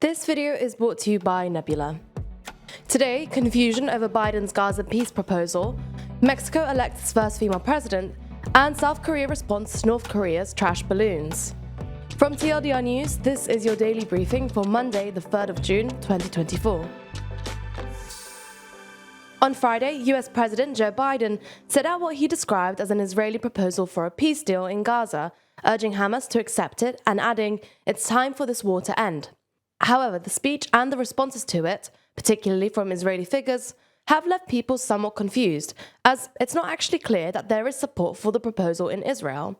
This video is brought to you by Nebula. Today, confusion over Biden's Gaza peace proposal, Mexico elects its first female president, and South Korea responds to North Korea's trash balloons. From TLDR News, this is your daily briefing for Monday, the 3rd of June, 2024. On Friday, US President Joe Biden set out what he described as an Israeli proposal for a peace deal in Gaza, urging Hamas to accept it and adding, "It's time for this war to end." However, the speech and the responses to it, particularly from Israeli figures, have left people somewhat confused, as it's not actually clear that there is support for the proposal in Israel.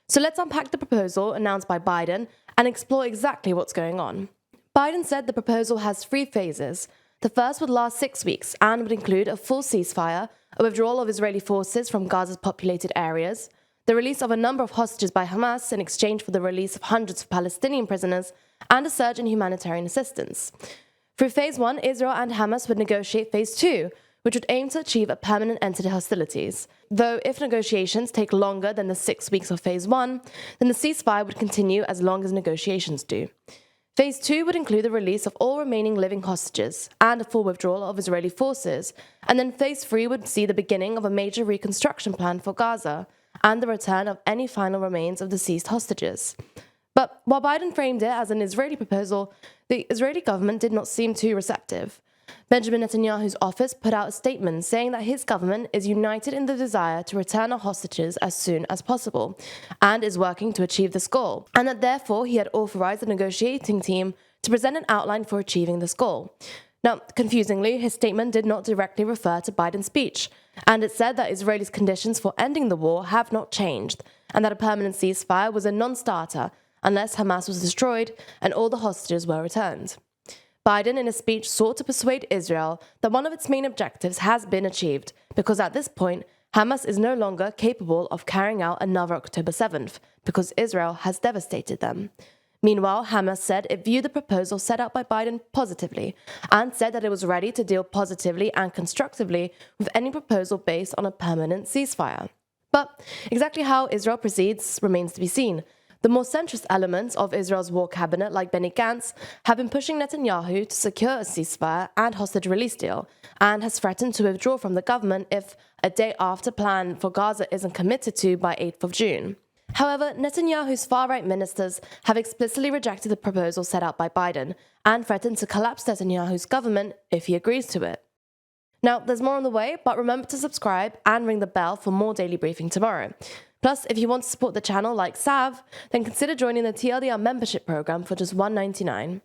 So let's unpack the proposal announced by Biden and explore exactly what's going on. Biden said the proposal has 3 phases. The first would last 6 weeks and would include a full ceasefire, a withdrawal of Israeli forces from Gaza's populated areas, the release of a number of hostages by Hamas in exchange for the release of hundreds of Palestinian prisoners, and a surge in humanitarian assistance. Through Phase 1, Israel and Hamas would negotiate Phase 2, which would aim to achieve a permanent end to the hostilities. Though if negotiations take longer than the 6 weeks of Phase 1, then the ceasefire would continue as long as negotiations do. Phase 2 would include the release of all remaining living hostages and a full withdrawal of Israeli forces, and then Phase 3 would see the beginning of a major reconstruction plan for Gaza and the return of any final remains of the seized hostages. But while Biden framed it as an Israeli proposal, the Israeli government did not seem too receptive. Benjamin Netanyahu's office put out a statement saying that his government is united in the desire to return our hostages as soon as possible and is working to achieve this goal, and that therefore he had authorized the negotiating team to present an outline for achieving this goal. Now, confusingly, his statement did not directly refer to Biden's speech, and it said that Israelis' conditions for ending the war have not changed, and that a permanent ceasefire was a non-starter unless Hamas was destroyed and all the hostages were returned. Biden, in a speech, sought to persuade Israel that one of its main objectives has been achieved, because at this point, Hamas is no longer capable of carrying out another October 7th, because Israel has devastated them. Meanwhile, Hamas said it viewed the proposal set out by Biden positively, and said that it was ready to deal positively and constructively with any proposal based on a permanent ceasefire. But exactly how Israel proceeds remains to be seen. The more centrist elements of Israel's war cabinet, like Benny Gantz, have been pushing Netanyahu to secure a ceasefire and hostage release deal, and has threatened to withdraw from the government if a day after plan for Gaza isn't committed to by 8th of June. However, Netanyahu's far-right ministers have explicitly rejected the proposal set out by Biden and threatened to collapse Netanyahu's government if he agrees to it. Now, there's more on the way, but remember to subscribe and ring the bell for more daily briefing tomorrow. Plus, if you want to support the channel like Sav, then consider joining the TLDR membership program for just $1.99.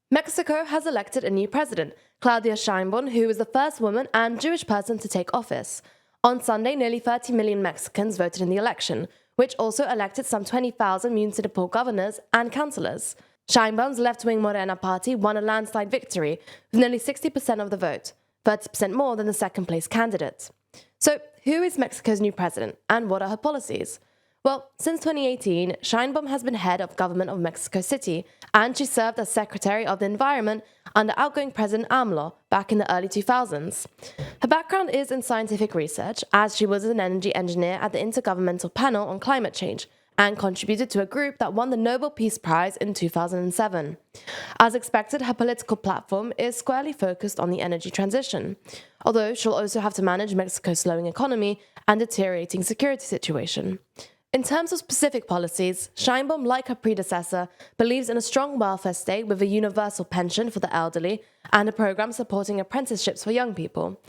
Mexico has elected a new president, Claudia Sheinbaum, who is the first woman and Jewish person to take office. On Sunday, nearly 30 million Mexicans voted in the election, which also elected some 20,000 municipal governors and councillors. Sheinbaum's left-wing Morena party won a landslide victory, with nearly 60% of the vote, 30% more than the second-place candidate. So, who is Mexico's new president, and what are her policies? Well, since 2018, Sheinbaum has been head of government of Mexico City, and she served as Secretary of the Environment under outgoing President AMLO back in the early 2000s. Her background is in scientific research, as she was an energy engineer at the Intergovernmental Panel on Climate Change, and contributed to a group that won the Nobel Peace Prize in 2007. As expected, her political platform is squarely focused on the energy transition, although she'll also have to manage Mexico's slowing economy and deteriorating security situation. In terms of specific policies, Sheinbaum, like her predecessor, believes in a strong welfare state with a universal pension for the elderly and a program supporting apprenticeships for young people.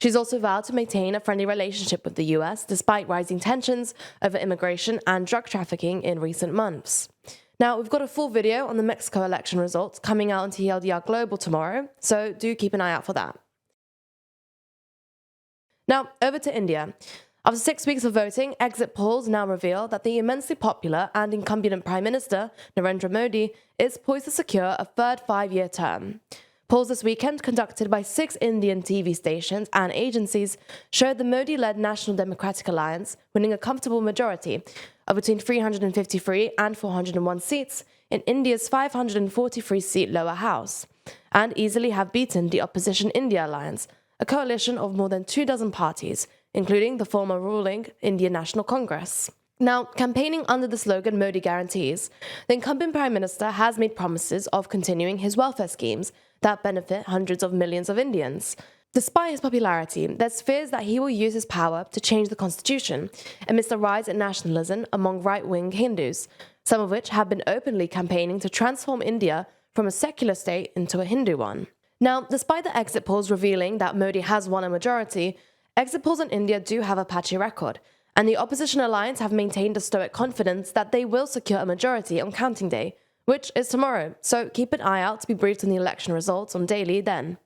She's also vowed to maintain a friendly relationship with the US despite rising tensions over immigration and drug trafficking in recent months. Now, we've got a full video on the Mexico election results coming out on TLDR Global tomorrow, so do keep an eye out for that. Now, over to India. After 6 weeks of voting, exit polls now reveal that the immensely popular and incumbent Prime Minister, Narendra Modi, is poised to secure a third 5-year term. Polls this weekend, conducted by 6 Indian TV stations and agencies, showed the Modi-led National Democratic Alliance winning a comfortable majority of between 353 and 401 seats in India's 543-seat lower house, and easily have beaten the opposition India Alliance, a coalition of more than 24 parties, including the former ruling Indian National Congress. Now, campaigning under the slogan Modi Guarantees, the incumbent Prime Minister has made promises of continuing his welfare schemes that benefit hundreds of millions of Indians. Despite his popularity, there's fears that he will use his power to change the constitution amidst a rise in nationalism among right-wing Hindus, some of which have been openly campaigning to transform India from a secular state into a Hindu one. Now, despite the exit polls revealing that Modi has won a majority, exit polls in India do have a patchy record, and the opposition alliance have maintained a stoic confidence that they will secure a majority on counting day, which is tomorrow, so keep an eye out to be briefed on the election results on Daily then.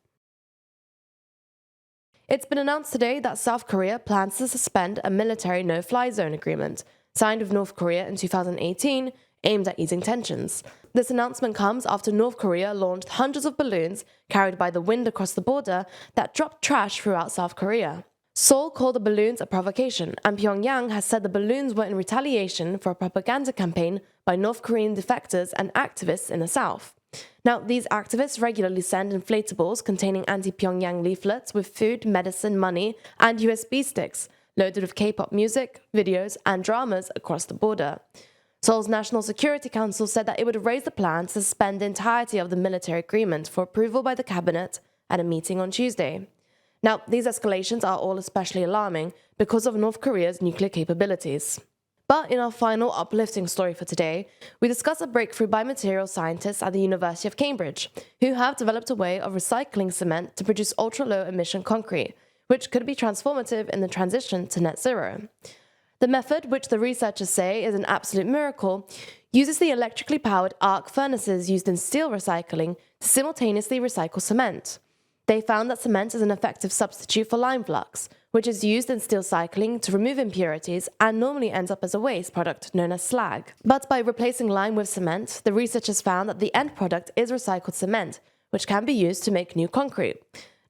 It's been announced today that South Korea plans to suspend a military no-fly zone agreement signed with North Korea in 2018 aimed at easing tensions. This announcement comes after North Korea launched hundreds of balloons carried by the wind across the border that dropped trash throughout South Korea. Seoul called the balloons a provocation, and Pyongyang has said the balloons were in retaliation for a propaganda campaign by North Korean defectors and activists in the South. Now, these activists regularly send inflatables containing anti-Pyongyang leaflets with food, medicine, money, and USB sticks, loaded with K-pop music, videos, and dramas across the border. Seoul's National Security Council said that it would raise the plan to suspend the entirety of the military agreement for approval by the cabinet at a meeting on Tuesday. Now, these escalations are all especially alarming because of North Korea's nuclear capabilities. But in our final uplifting story for today, we discuss a breakthrough by material scientists at the University of Cambridge, who have developed a way of recycling cement to produce ultra-low emission concrete, which could be transformative in the transition to net zero. The method, which the researchers say is an absolute miracle, uses the electrically powered arc furnaces used in steel recycling to simultaneously recycle cement. They found that cement is an effective substitute for lime flux, which is used in steel cycling to remove impurities and normally ends up as a waste product known as slag. But by replacing lime with cement, the researchers found that the end product is recycled cement, which can be used to make new concrete.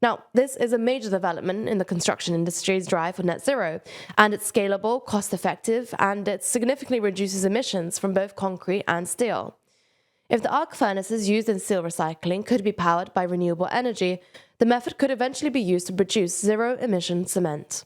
Now, this is a major development in the construction industry's drive for net zero, and it's scalable, cost-effective, and it significantly reduces emissions from both concrete and steel. If the arc furnaces used in steel recycling could be powered by renewable energy, the method could eventually be used to produce zero-emission cement.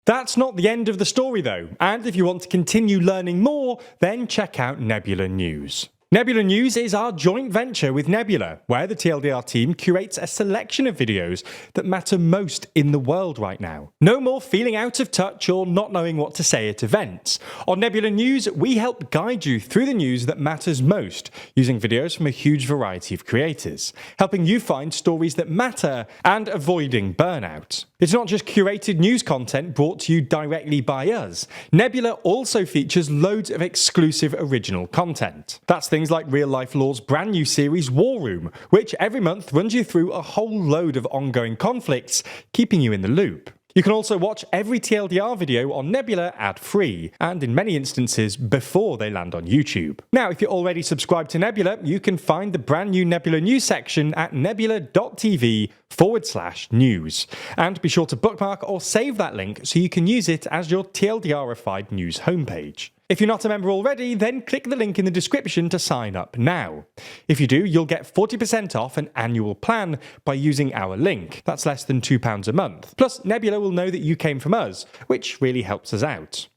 That's not the end of the story though, and if you want to continue learning more, then check out Nebula News. Nebula News is our joint venture with Nebula, where the TLDR team curates a selection of videos that matter most in the world right now. No more feeling out of touch or not knowing what to say at events. On Nebula News, we help guide you through the news that matters most, using videos from a huge variety of creators, helping you find stories that matter and avoiding burnout. It's not just curated news content brought to you directly by us. Nebula also features loads of exclusive original content. That's things like Real Life Law's brand new series War Room, which every month runs you through a whole load of ongoing conflicts, keeping you in the loop. You can also watch every TLDR video on Nebula ad-free, and in many instances before they land on YouTube. Now, if you're already subscribed to Nebula, you can find the brand new Nebula News section at nebula.tv/news. And be sure to bookmark or save that link so you can use it as your TLDR-ified news homepage. If you're not a member already, then click the link in the description to sign up now. If you do, you'll get 40% off an annual plan by using our link. That's less than £2 a month. Plus, Nebula will know that you came from us, which really helps us out.